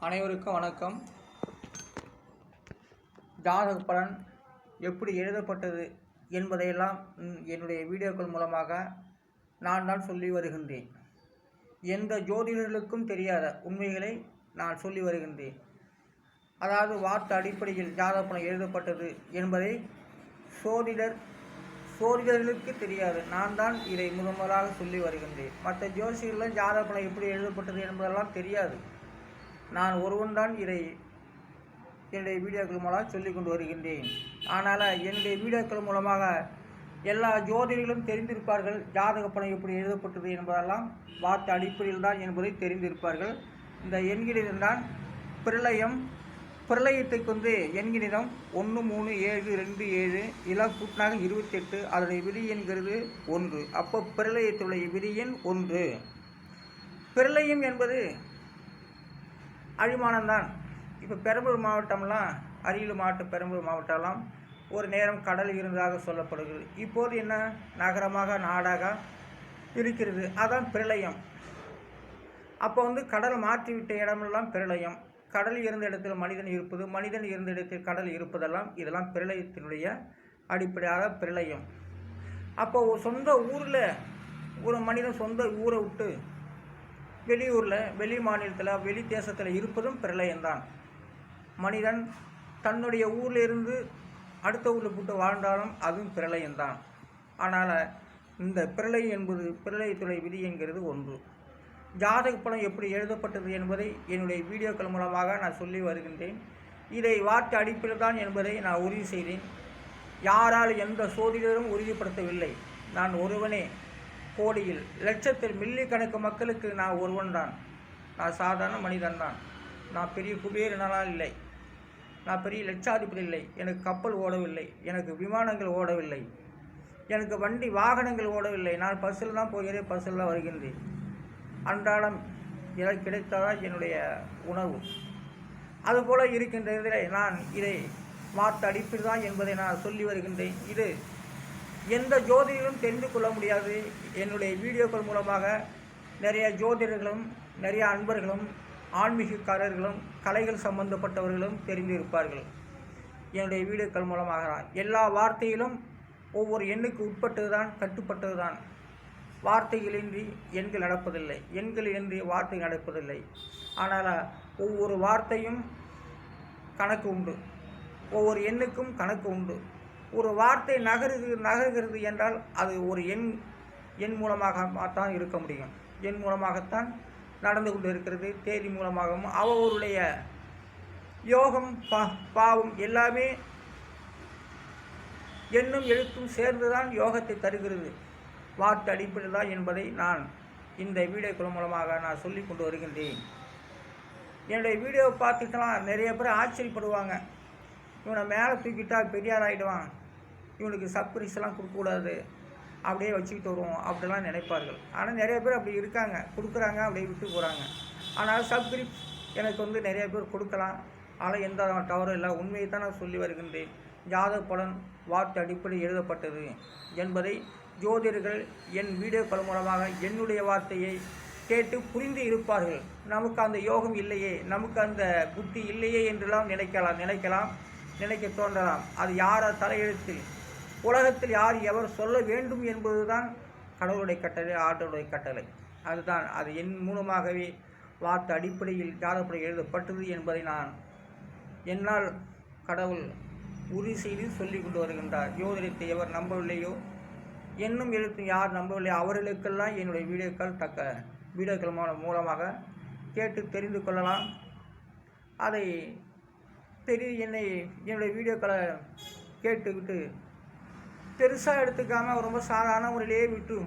அனைவருக்கும் வணக்கம். ஜாதக பலன் எப்படி எழுதப்பட்டது என்பதையெல்லாம் என்னுடைய வீடியோக்கள் மூலமாக நான் தான் சொல்லி வருகின்றேன். எந்த ஜோதிடர்களுக்கும் தெரியாத உண்மைகளை நான் சொல்லி வருகின்றேன். அதாவது வார்த்தை அடிப்படையில் ஜாதக பலன் எழுதப்பட்டது என்பதை சோதிடர்களுக்கு தெரியாது. நான் தான் இதை முதலாக சொல்லி வருகின்றேன். மற்ற ஜோசியர்கள் ஜாதக பலன் எப்படி எழுதப்பட்டது என்பதெல்லாம் தெரியாது. நான் ஒருவன் தான் இதை என்னுடைய வீடியோக்கள் மூலம் சொல்லிக் கொண்டு வருகின்றேன். ஆனால் என்னுடைய வீடியோக்கள் மூலமாக எல்லா ஜோதிடர்களும் தெரிந்திருப்பார்கள். ஜாதக பலன் எப்படி எழுதப்பட்டது என்பதெல்லாம் வார்த்தை அடிப்படையில் தான் என்பதை தெரிந்திருப்பார்கள். இந்த எண்கிணிதம் தான் பிரளயத்துக்கு எண்கிணிதம் 13727 இலக்கூட்டாக 28. அதனுடைய விதி என்கிறது 1. அப்போ பிரளயத்துடைய விதி எண் 1. பிரளயம் என்பது அழிமானம்தான். இப்போ பெரம்பலூர் மாவட்டம்லாம், அரியலூர் மாவட்டம், பெரம்பலூர் மாவட்டம்லாம் ஒரு நேரம் கடல் இருந்ததாக சொல்லப்படுகிறது. இப்போது என்ன நகரமாக நாடாக இருக்கிறது, அதான் பிரளயம். அப்போ கடல் மாற்றிவிட்ட இடமெல்லாம் பிரளயம். கடல் இருந்த இடத்தில் மனிதன் இருப்பது, மனிதன் இருந்த இடத்தில் கடல் இருப்பதெல்லாம் இதெல்லாம் பிரளயத்தினுடைய அடிப்படையாக பிரளயம். அப்போ சொந்த ஊரில் ஒரு மனிதன் சொந்த ஊரை விட்டு வெளியூரில், வெளி மாநிலத்தில், வெளி தேசத்தில் இருப்பதும் பிரளயம்தான். மனிதன் தன்னுடைய ஊரில் இருந்து அடுத்த ஊரில் போட்டு வாழ்ந்தாலும் அதுவும் பிரளயம்தான். ஆனால் இந்த பிரளயம் என்பது பிரளயத்துடைய விதி என்கிறது 1. ஜாதக பலன் எப்படி எழுதப்பட்டது என்பதை என்னுடைய வீடியோக்கள் மூலமாக நான் சொல்லி வருகின்றேன். இதை வார்த்தை அடிப்படையில் தான் என்பதை நான் உறுதி செய்தேன். யாரால் எந்த சோதிடரும் உறுதிப்படுத்தவில்லை. நான் ஒருவனே கோடியில், லட்சத்தில், மில்லியக்கணக்கு மக்களுக்கு நான் ஒருவன் தான். நான் சாதாரண மனிதன் தான். நான் பெரிய குபேரனால் இல்லை, நான் பெரிய லட்சாதிபதி இல்லை. எனக்கு கப்பல் ஓடவில்லை, எனக்கு விமானங்கள் ஓடவில்லை, எனக்கு வண்டி வாகனங்கள் ஓடவில்லை. நான் பஸ்ஸில் தான் போகிறேன், பஸ்ஸில் தான் வருகின்றேன். அன்றாடம் எனக்கு கிடைத்ததான் என்னுடைய உணவு. அதுபோல் இருக்கின்ற இதில் நான் இதை வார்த்தை அடிப்பது தான் என்பதை நான் சொல்லி வருகின்றேன். இது எந்த ஜோதிடர்களும் தெரிந்து கொள்ள முடியாது. என்னுடைய வீடியோக்கள் மூலமாக நிறைய ஜோதிடர்களும், நிறைய அன்பர்களும், ஆன்மீகக்காரர்களும், கலைகள் சம்பந்தப்பட்டவர்களும் தெரிந்திருப்பார்கள். என்னுடைய வீடியோக்கள் மூலமாக எல்லா வார்த்தையிலும் ஒவ்வொரு எண்ணுக்கு உட்பட்டது தான், கட்டுப்பட்டது தான். வார்த்தைகளின்றி எண்கள் நடப்பதில்லை, எண்களின்றி வார்த்தை நடப்பதில்லை. ஆனால் ஒவ்வொரு வார்த்தையும் கணக்கு உண்டு, ஒவ்வொரு எண்ணுக்கும் கணக்கு உண்டு. ஒரு வார்த்தை நகருகிறது என்றால் அது ஒரு எண் மூலமாகத்தான் இருக்க முடியும். எண் மூலமாகத்தான் நடந்து கொண்டு இருக்கிறது. தேதி மூலமாகவும் அவருடைய யோகம், பாவம் எல்லாமே எண்ணும் எழுத்தும் சேர்ந்துதான் யோகத்தை தருகிறது. வார்த்தை அடிப்படையில் தான் என்பதை நான் இந்த வீடியோக்கள் மூலமாக நான் சொல்லி கொண்டு வருகின்றேன். என்னுடைய வீடியோவை பார்த்துக்கலாம் நிறைய பேர் ஆச்சரியப்படுவாங்க. இவனை மேலே தூக்கிட்டா பெரியார் ஆகிடுவான், இவனுக்கு சப்ரிஸ்லாம் கொடுக்கக்கூடாது, அப்படியே வச்சுக்கிட்டு வருவோம் அப்படிலாம் நினைப்பார்கள். ஆனால் நிறைய பேர் அப்படி இருக்காங்க, கொடுக்குறாங்க, அப்படியே விட்டு போகிறாங்க. ஆனால் சப்ஸ்கிரிப்ட் எனக்கு நிறைய பேர் கொடுக்கலாம். ஆனால் எந்த தவறும் இல்லை. உண்மையை தான் நான் சொல்லி வருகின்றேன். ஜாதக பலன் வார்த்தை அடிப்படை எழுதப்பட்டது என்பதை ஜோதிடர்கள் என் வீடியோக்கள் மூலமாக என்னுடைய வார்த்தையை கேட்டு புரிந்து இருப்பார்கள். நமக்கு அந்த யோகம் இல்லையே, நமக்கு அந்த புத்தி இல்லையே என்றெல்லாம் நினைக்க தோன்றலாம். அது யார தலையெழுத்தில், உலகத்தில் யார் எவர் சொல்ல வேண்டும் என்பதுதான் கடவுளுடைய கட்டளை, ஆண்டவருடைய கட்டளை. அதுதான் அது என் மூலமாகவே வார்த்தை அடிப்படையில் ஜாதகப்படி எழுதப்பட்டது என்பதை என்னால் கடவுள் உறுதி செய்து சொல்லி கொண்டு வருகின்றார். ஜோதிடத்தை எவர் நம்பவில்லையோ, என்னும் எழுத்தும் யார் நம்பவில்லையோ அவர்களுக்கெல்லாம் என்னுடைய வீடியோக்கள் மூலமாக கேட்டு தெரிந்து கொள்ளலாம். அதை என்னுடைய வீடியோக்களை கேட்டுக்கிட்டு பெருசாக எடுத்துக்காமல் ரொம்ப சாதாரண முறையிலேயே விட்டு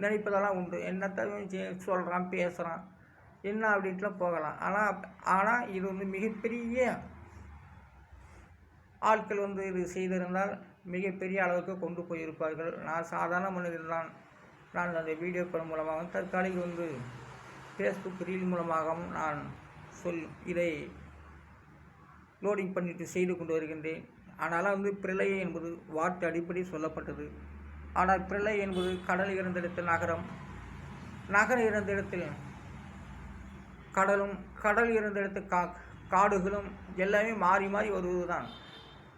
நினைப்பதெல்லாம் உண்டு. என்னத்தை சொல்கிறான், பேசுகிறான், என்ன அப்படின்ட்டுலாம் போகலாம். ஆனால் இது மிகப்பெரிய ஆட்கள் இது செய்திருந்தால் மிகப்பெரிய அளவுக்கு கொண்டு போயிருப்பார்கள். நான் சாதாரண மனிதன் தான். நான் அந்த வீடியோக்கள் மூலமாகவும் தற்காலிக ஃபேஸ்புக் ரீல் மூலமாகவும் நான் இதை லோடிங் பண்ணிட்டு செய்து கொண்டு வருகின்றேன். ஆனால் பிரளயம் என்பது வார்த்தை அடிப்படை சொல்லப்பட்டது. ஆனால் பிரளயம் என்பது கடல் இருந்த இடத்தில் நகரம், நகரம் இருந்த இடத்தில் கடல் இருந்த இடத்து காடுகளும் எல்லாமே மாறி மாறி வருவது தான்.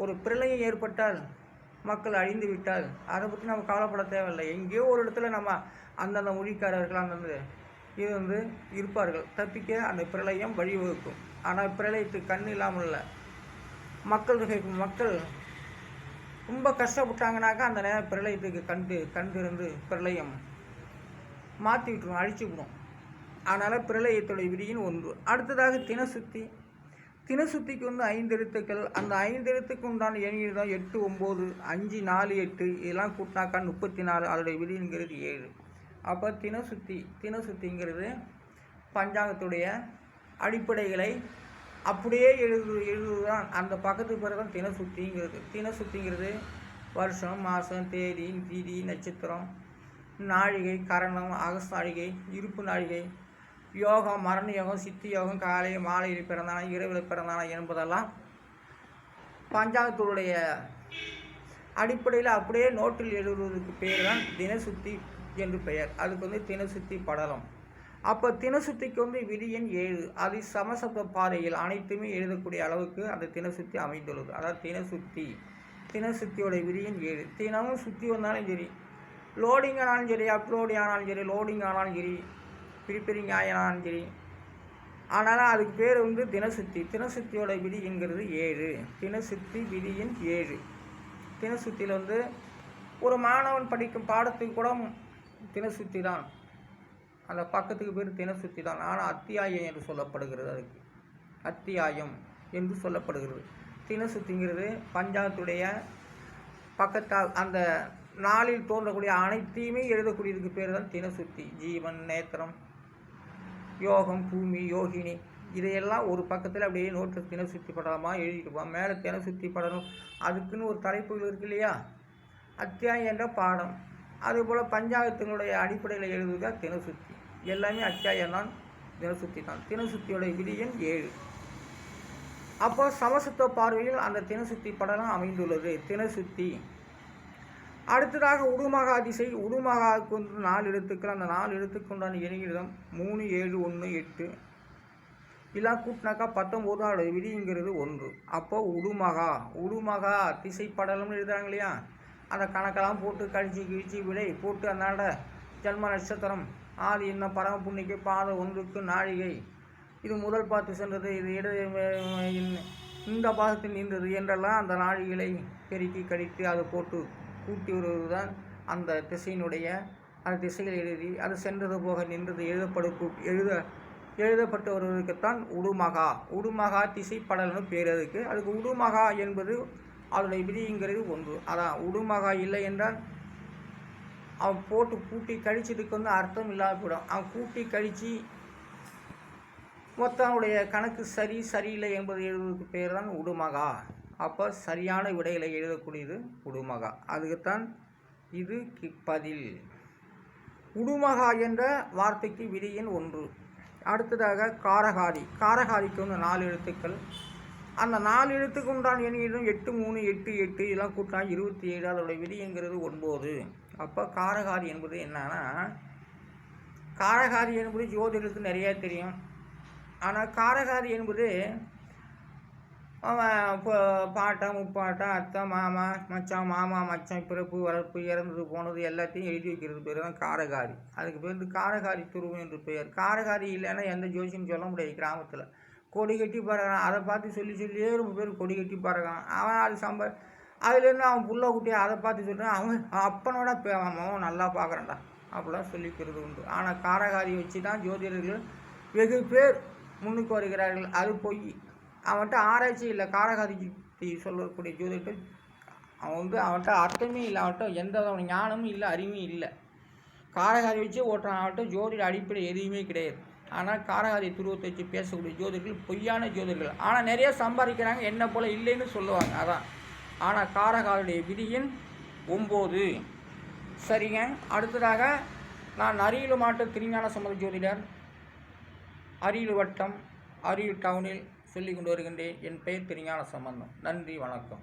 ஒரு பிரளயம் ஏற்பட்டால் மக்கள் அழிந்து விட்டால் அதை பற்றி நம்ம கவலைப்பட தேவையில்லை. எங்கேயோ ஒரு இடத்துல நம்ம அந்தந்த மொழிக்காரர்கள் அந்தந்த இது இருப்பார்கள், தப்பிக்க அந்த பிரளயம் வழிவகுக்கும். ஆனால் பிரளயத்துக்கு கண் இல்லாமல் இல்லை, மக்கள் ரொம்ப கஷ்டப்பட்டாங்கனாக்கா அந்த நேரம் பிரளயத்துக்கு கண்டிருந்து பிரளயம் மாற்றி விட்டுரும், அழிச்சு விடும். அதனால் பிரளயத்துடைய விதியின் ஒன்று. அடுத்ததாக தினசுத்திக்கு 5 எழுத்துக்கள். அந்த 5 எழுத்துக்கு உண்டான எண்ணிக்கை தான் 8, 9, 5, 4, 8 இதெல்லாம் கூட்டினாக்கா 34. அதோடைய விதிங்கிறது 7. அப்போ தினசுத்திங்கிறது பஞ்சாங்கத்துடைய அடிப்படைகளை அப்படியே எழுதுதான். அந்த பக்கத்துக்கு பிறகு தான் தினசுத்திங்கிறது வருஷம், மாதம், தேதி, திதி, நட்சத்திரம், நாழிகை, கரணம், அகஸ்நாழிகை, இருப்பு நாழிகை, யோகம், மரண யோகம், சித்தி யோகம், காலை மாலையில் பிறந்தானா இரவில் பிறந்தானா என்பதெல்லாம் பஞ்சாங்கத்துடைய அடிப்படையில் அப்படியே நோட்டில் எழுதுவதற்கு பேர் தான் தினசுத்தி என்று பெயர். அதுக்கு தினசுத்தி படலம். அப்போ தினசுத்திக்கு விதி எண் 7. அது சமசப்த பாதையில் அனைத்துமே எழுதக்கூடிய அளவுக்கு அந்த தினசுத்தி அமைந்துள்ளது. அதாவது தினசுத்தியோட விதி எண் 7. தினமும் சுற்றி வந்தாலும் சரி, லோடிங் ஆனாலும் சரி, அப்லோடிங் ஆனாலும் சரி, லோடிங் ஆனாலும் சரி, ப்ரிப்பேரிங் ஆனாலும் சரி, ஆனாலும் அதுக்கு பேர் தினசுத்தியோட விதி என்கிறது 7. தினசுத்தி விதி எண் 7. தினசுத்தியில் ஒரு மாணவன் படிக்கும் பாடத்துக்கு கூட தினசுத்தி தான், அந்த பக்கத்துக்கு பேர் தினசுத்தி தான். ஆனால் அத்தியாயம் என்று சொல்லப்படுகிறது. அதுக்கு அத்தியாயம் என்று சொல்லப்படுகிறது. தினசுத்திங்கிறது பஞ்சாங்கத்துடைய பக்கத்தால் அந்த நாளில் தோன்றக்கூடிய அனைத்தையுமே எழுதக்கூடியதுக்கு பேர் தான் தினசுத்தி. ஜீவன், நேத்திரம், யோகம், பூமி, யோகினி இதையெல்லாம் ஒரு பக்கத்தில் அப்படியே நோட்டு தினசுத்தி படமாக எழுதிட்டுப்போம். மேலே தினசுத்தி படணும் அதுக்குன்னு ஒரு தலைப்புகள் இருக்கு இல்லையா, அத்தியாயம் என்ற பாடம். அதுபோல் பஞ்சாங்கத்தினுடைய அடிப்படையில் எழுதுவதா தினசுத்தி. எல்லாமே அத்தியாயம் தான், தினசுத்தி தான். தினசுத்தியோட விதி எண் 7. அப்போ சமசத்துவ பார்வையில் அந்த தினசுத்தி படலாம் அமைந்துள்ளது தினசுத்தி. அடுத்ததாக உடுமகா திசை. உடுமகாவுக்கு 4 எழுத்துக்கள். அந்த 4 எழுத்துக்கு உண்டான எண்ணிடம் 3, 7, 1, 8 இதெல்லாம் கூட்டினாக்கா 19. அதோட விதிங்கிறது 1. அப்போ உடுமகா திசை படலம்னு எழுதுறாங்க இல்லையா, அந்த கணக்கெல்லாம் போட்டு கழிச்சு விடை போட்டு அந்தாண்ட ஜன்ம நட்சத்திரம், ஆதி என்ன, பரம புண்ணிக்கு, பாதம் 1க்கு நாழிகை, இது முதல் பாத்து சென்றது, இது இந்த பாதத்தில் நின்றது என்றெல்லாம் அந்த நாழிகளை பெருக்கி கழித்து அதை போட்டு கூட்டி வருவது தான் அந்த திசையினுடைய அந்த திசையில் எழுதி அது சென்றது போக நின்றது எழுதப்பட்டு வருவதற்குத்தான் உடுமகா திசை படல்னு பேர். அதுக்கு உடுமகா என்பது அதனுடைய விதிங்கிறது 1. அதான் உடுமகா இல்லை என்றால் அவன் போட்டு கூட்டி கழிச்சதுக்கு அர்த்தம் இல்லாமல் போயிடும். அவன் கூட்டி கழித்து மொத்தனுடைய கணக்கு சரியில்லை என்பது எழுதுவதற்கு பேர் தான் உடுமகா. அப்போ சரியான விடைகளை எழுதக்கூடியது உடுமகா. அதுக்குத்தான் இது பதில். உடுமகா என்ற வார்த்தைக்கு விதி எண் 1. அடுத்ததாக காரகாதிக்கு 4 எழுத்துக்கள். அந்த 4 எழுத்துக்கு உண்டான எண்ணிடும் 8, 3, 8, 8 இதெல்லாம் கூட்டினா 27. அதோடைய விதிங்கிறது 9. அப்போ காரகாதி என்பது என்னன்னா, காரகாதி என்பது ஜோதிடத்துக்கு நிறையா தெரியும். ஆனால் காரகாதி என்பது இப்போ பாட்டம், முப்பாட்டம், அத்தை, மாமா, மச்சான், பிறப்பு, வளர்ப்பு, இறந்தது போனது எல்லாத்தையும் எழுதி வைக்கிறது பேர் தான் காரகாதி. அதுக்கு பேர் காரகாதி துருவம் என்று பெயர். காரகாதி இல்லைன்னா எந்த ஜோசியும் சொல்ல முடியாது. கிராமத்தில் கொடி கட்டி பறக்கிறான், அதை பார்த்து சொல்லியே ரொம்ப பேர் கொடி கட்டி பறக்கிறான். அவன் அது அதுலேருந்து அவன் புள்ள குட்டியை அதை பார்த்து சொல்கிறான், அவன் அப்பனோட அவன் நல்லா பார்க்குறான்டா அப்படிலாம் சொல்லிக்கிறது உண்டு. ஆனால் காரகாதி வச்சு தான் ஜோதிடர்கள் வெகு பேர் முன்னுக்கு வருகிறார்கள். அது பொய். அவன்கிட்ட ஆராய்ச்சி இல்லை. காரகாதி சொல்லக்கூடிய ஜோதிடர்கள் அவன்கிட்ட அர்த்தமே இல்லை, அவன்கிட்ட எந்த ஞானமும் இல்லை, அறிவும் இல்லை. காரகாதி வச்சு ஓட்டுறான். அவன்கிட்ட ஜோதிட அடிப்படை எதுவுமே கிடையாது. ஆனால் காரகாதி துருவத்தை வச்சு பேசக்கூடிய ஜோதிடர்கள் பொய்யான ஜோதிடர்கள். ஆனால் நிறைய சம்பாதிக்கிறாங்க, என்ன போல் இல்லைன்னு சொல்லுவாங்க. அதான். ஆனால் காரகாதியுடைய விதியின் 9. சரிங்க. அடுத்ததாக நான் அரியலூர் மாவட்ட திருஞான சம்பந்த ஜோதிடர், அரியலூர் வட்டம், அரியலூர் டவுனில் சொல்லிக் கொண்டு வருகின்றேன். என் பெயர் திருஞான சம்பந்தம். நன்றி, வணக்கம்.